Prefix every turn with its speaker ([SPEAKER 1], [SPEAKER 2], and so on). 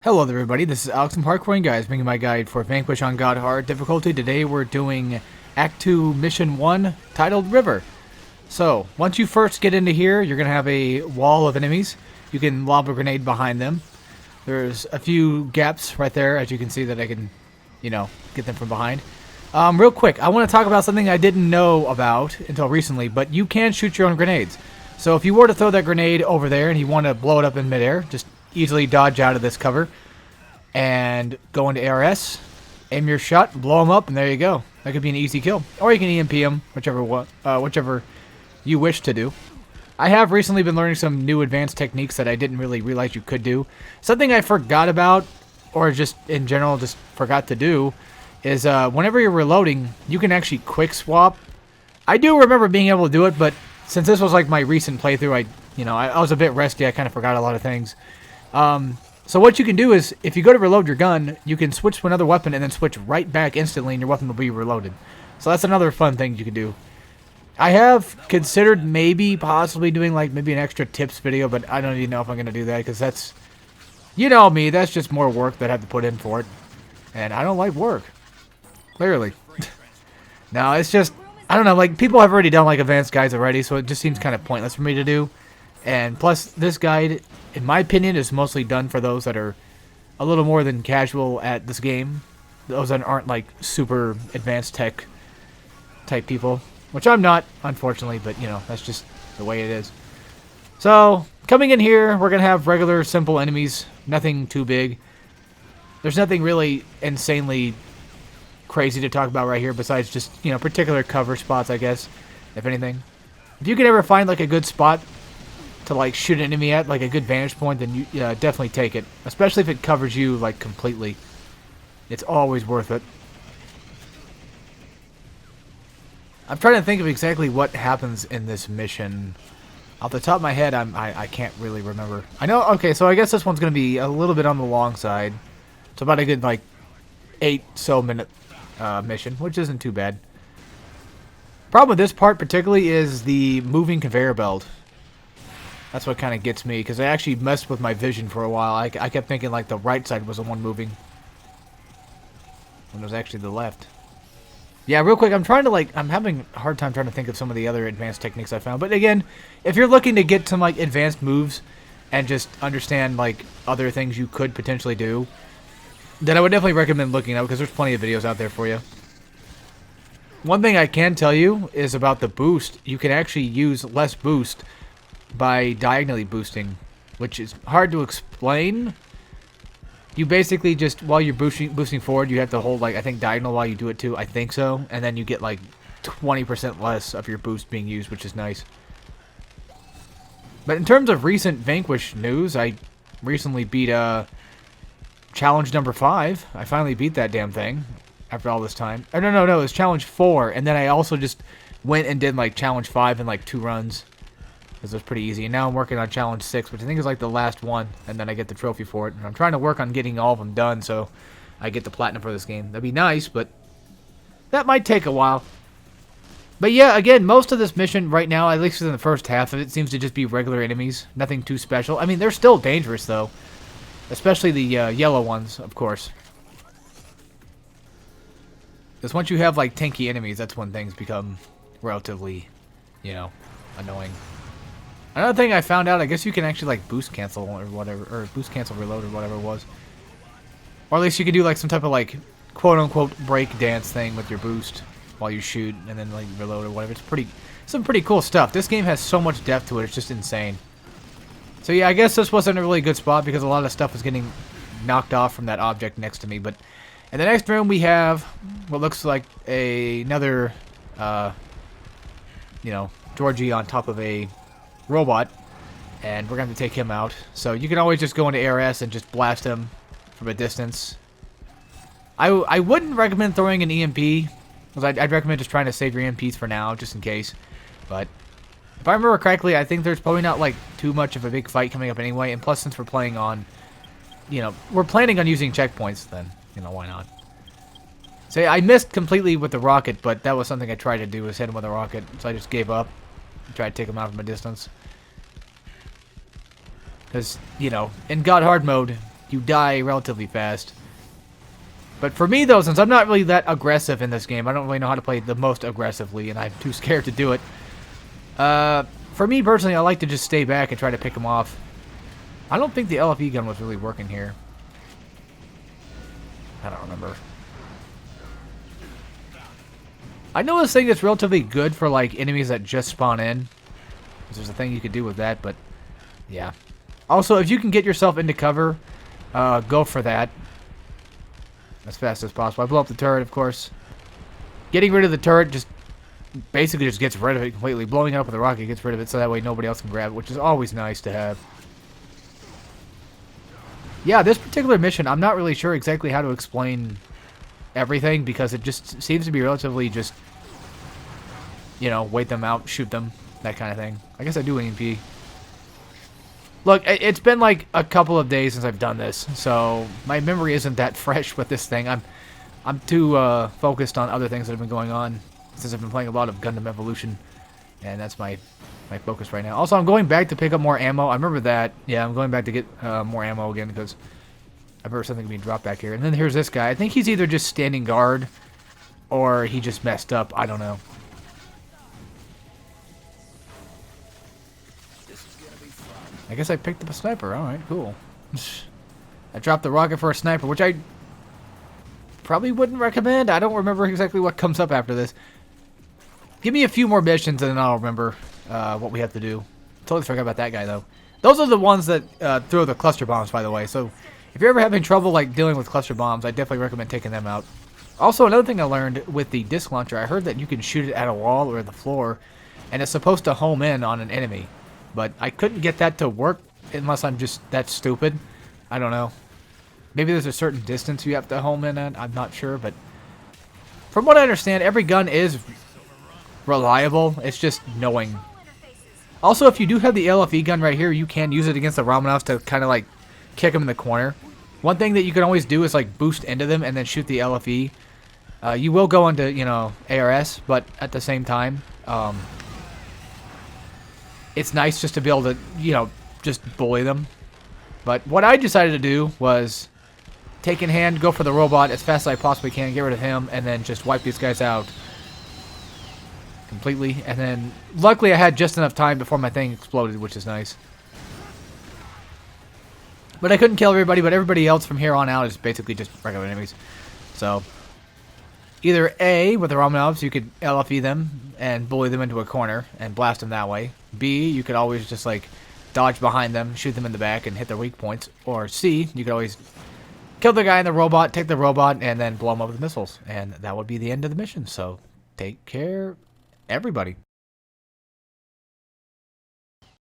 [SPEAKER 1] Hello there everybody, this is Alex from Hardcoring Guys, bringing my guide for Vanquish on God Hard difficulty. Today we're doing Act 2 Mission 1, titled River. So, once you first get into here, you're going to have a wall of enemies. You can lob a grenade behind them. There's a few gaps right there, as you can see that I can, get them from behind. Real quick, I want to talk about something I didn't know about until recently, but you can shoot your own grenades. So if you were to throw that grenade over there and you want to blow it up in midair, just easily dodge out of this cover and go into ARS, aim your shot, blow them up, and there you go. That could be an easy kill. Or you can EMP them, whichever you wish to do. I have recently been learning some new advanced techniques that I didn't really realize you could do. Something I forgot about, or just in general just forgot to do, is whenever you're reloading, you can actually quick swap. I do remember being able to do it, but since this was like my recent playthrough, I was a bit rusty. I kind of forgot a lot of things. So what you can do is, if you go to reload your gun, you can switch to another weapon and then switch right back instantly and your weapon will be reloaded. So that's another fun thing you can do. I have considered possibly doing like maybe an extra tips video, but I don't even know if I'm going to do that because that's, you know me, that's just more work that I have to put in for it. And I don't like work. Clearly. No, it's just, I don't know, like people have already done like advanced guides already, so it just seems kind of pointless for me to do. And plus, this guide, in my opinion, is mostly done for those that are a little more than casual at this game. Those that aren't like super advanced tech type people. Which I'm not, unfortunately, but that's just the way it is. So, coming in here, we're going to have regular, simple enemies. Nothing too big. There's nothing really insanely crazy to talk about right here besides just, particular cover spots, I guess, if anything. If you can ever find like a good spot to like shoot an enemy at, like a good vantage point, then you definitely take it. Especially if it covers you like completely. It's always worth it. I'm trying to think of exactly what happens in this mission. Off the top of my head, I can't really remember. I know, okay, so I guess this one's going to be a little bit on the long side. It's about a good like 8-so-minute mission, which isn't too bad. Problem with this part particularly is the moving conveyor belt. That's what kind of gets me, because I actually messed with my vision for a while. I kept thinking like the right side was the one moving, when it was actually the left. Yeah, real quick, I'm having a hard time trying to think of some of the other advanced techniques I found. But again, if you're looking to get some like advanced moves and just understand like other things you could potentially do, then I would definitely recommend looking up, because there's plenty of videos out there for you. One thing I can tell you is about the boost. You can actually use less boost by diagonally boosting, which is hard to explain. You basically just, while you're boosting forward, you have to hold, like, I think diagonal while you do it too. I think so. And then you get, like, 20% less of your boost being used, which is nice. But in terms of recent Vanquish news, I recently beat, challenge number 5. I finally beat that damn thing after all this time. Oh, no, it was challenge 4. And then I also just went and did, like, challenge 5 in, like, 2 runs. Because it was pretty easy. And now I'm working on challenge 6, which I think is like the last one. And then I get the trophy for it. And I'm trying to work on getting all of them done so I get the platinum for this game. That'd be nice, but that might take a while. But yeah, again, most of this mission right now, at least in the first half of it, seems to just be regular enemies. Nothing too special. I mean, they're still dangerous, though. Especially the yellow ones, of course. Because once you have, like, tanky enemies, that's when things become relatively, annoying. Another thing I found out, I guess you can actually like boost cancel or whatever, or boost cancel reload or whatever it was. Or at least you can do like some type of like quote unquote break dance thing with your boost while you shoot and then like reload or whatever. It's some pretty cool stuff. This game has so much depth to it, it's just insane. So yeah, I guess this wasn't a really good spot because a lot of stuff was getting knocked off from that object next to me. But in the next room we have what looks like another, Georgie on top of a robot, and we're going to take him out. So you can always just go into ARS and just blast him from a distance. I wouldn't recommend throwing an EMP, because I'd recommend just trying to save your EMPs for now, just in case. But if I remember correctly, I think there's probably not like too much of a big fight coming up anyway, and plus since we're playing on, we're planning on using checkpoints, then, why not? So yeah, I missed completely with the rocket, but that was something I tried to do, was hit him with a rocket, so I just gave up. Tried to take him out from a distance. Because, in God Hard mode, you die relatively fast. But for me, though, since I'm not really that aggressive in this game, I don't really know how to play the most aggressively, and I'm too scared to do it. For me, personally, I like to just stay back and try to pick them off. I don't think the LFE gun was really working here. I don't remember. I know this thing is relatively good for, like, enemies that just spawn in. There's a thing you could do with that, but, yeah. Also, if you can get yourself into cover, go for that. As fast as possible. I blow up the turret, of course. Getting rid of the turret just basically just gets rid of it completely. Blowing it up with a rocket gets rid of it, so that way nobody else can grab it, which is always nice to have. Yeah, this particular mission, I'm not really sure exactly how to explain everything, because it just seems to be relatively just, you know, wait them out, shoot them, that kind of thing. I guess I do EMP. Look, it's been like a couple of days since I've done this, so my memory isn't that fresh with this thing. I'm too focused on other things that have been going on since I've been playing a lot of Gundam Evolution, and that's my focus right now. Also, I'm going back to pick up more ammo. I remember that. Yeah, I'm going back to get more ammo again because I remember something being dropped back here. And then here's this guy. I think he's either just standing guard or he just messed up. I don't know. I guess I picked up a sniper. Alright, cool. I dropped the rocket for a sniper, which I probably wouldn't recommend. I don't remember exactly what comes up after this. Give me a few more missions and then I'll remember what we have to do. Totally forgot about that guy, though. Those are the ones that throw the cluster bombs, by the way. So if you're ever having trouble like dealing with cluster bombs, I definitely recommend taking them out. Also, another thing I learned with the disc launcher, I heard that you can shoot it at a wall or the floor, and it's supposed to home in on an enemy. But I couldn't get that to work unless I'm just that stupid. I don't know. Maybe there's a certain distance you have to home in at. I'm not sure, but from what I understand, every gun is reliable. It's just knowing. Also, if you do have the LFE gun right here, you can use it against the Romanovs to kind of like kick them in the corner. One thing that you can always do is like boost into them and then shoot the LFE. You will go into, you know, ARS, but at the same time, it's nice just to be able to, you know, just bully them. But what I decided to do was take in hand, go for the robot as fast as I possibly can, get rid of him, and then just wipe these guys out completely. And then, luckily, I had just enough time before my thing exploded, which is nice. But I couldn't kill everybody, but everybody else from here on out is basically just regular enemies. So, either A, with the Romanovs, you could LFE them and bully them into a corner and blast them that way. B, you could always just, like, dodge behind them, shoot them in the back, and hit their weak points. Or C, you could always kill the guy in the robot, take the robot, and then blow him up with missiles. And that would be the end of the mission. So, take care, everybody.